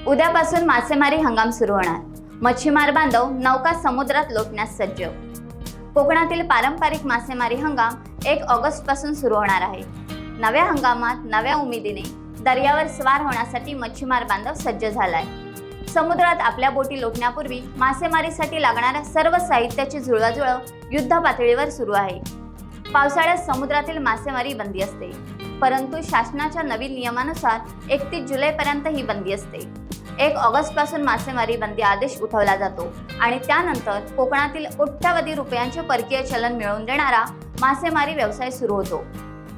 उद्यापासून मासेमारी हंगाम सुरू होणार। मच्छीमार बांधव नौका समुद्रात लोटण्यास सज्ज। कोकणातील पारंपरिक मासेमारी हंगाम 1 ऑगस्ट पासून सुरू होणार आहे। नव्या हंगामात नव्या उमेदीने दर्यावर स्वार होण्यासाठी मच्छीमार बांधव सज्ज झालाय। समुद्रात आपल्या बोटी लोटण्यापूर्वी मासेमारीसाठी लागणाऱ्या सर्व साहित्याची जुळवाजुळव युद्ध पातळीवर सुरू आहे। पावसाळ्यात समुद्रातील मासेमारी बंदी असते, परंतु शासनाच्या नवीन नियमानुसार 31 जुलैपर्यंत ही बंदी असते। 1 ऑगस्ट पासून मासेमारी बंदी आदेश उठवला जातो आणि त्यानंतर कोकणातील कोट्यावधी रुपयांचे परकीय चलन मिळवून देणारा मासेमारी व्यवसाय सुरू होतो।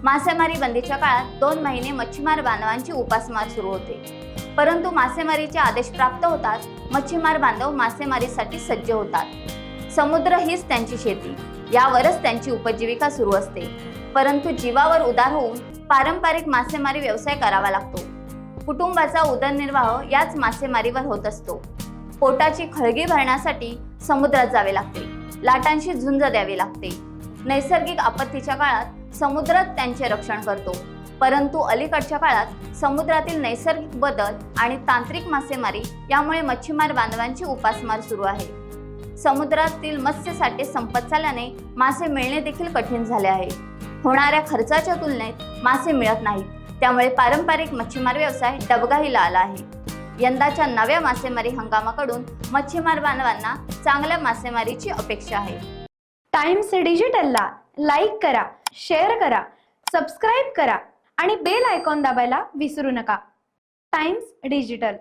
मासेमारी बंदीच्या काळात 2 महिने मच्छीमार बांधवांची उपासमार सुरू होते, परंतु मासेमारीचे आदेश प्राप्त होताच मच्छीमार बांधव मासेमारीसाठी सज्ज होतात। समुद्र हीच त्यांची शेती, यावरच त्यांची उपजीविका सुरू असते, परंतु जीवावर उदार होऊन पारंपरिक मासेमारी व्यवसाय करावा लागतो। कुटुंबाचा उदरनिर्वाह याच मासेमारीवर होत असतो। पोटाची खळगी भरण्यासाठी समुद्रात जावे लागते, लाटांशी झुंज द्यावी लागते। नैसर्गिक आपत्तीच्या काळात समुद्रात त्यांचे रक्षण करतो, परंतु अलीकडच्या काळात समुद्रातील नैसर्गिक बदल आणि तांत्रिक मासेमारी यामुळे मच्छीमार बांधवांची उपासमार सुरू आहे। समुद्रातील मत्स्यसाठे संपत चालल्याने मासे मिळणे देखील कठीण झाले आहे। होणाऱ्या खर्चाच्या तुलनेत मासे मिळत नाहीत, त्यामुळे पारंपरिक मच्छीमार व्यवसाय डबघाईला आला आहे। यंदाच्या नव्या मासेमारी हंगामाकडून मच्छीमार बांधवांना चांगल्या मासेमारीची अपेक्षा आहे। टाइम्स डिजिटलला लाईक करा, शेअर करा, सबस्क्राईब करा आणि बेल आयकॉन दाबायला विसरू नका। Times digital.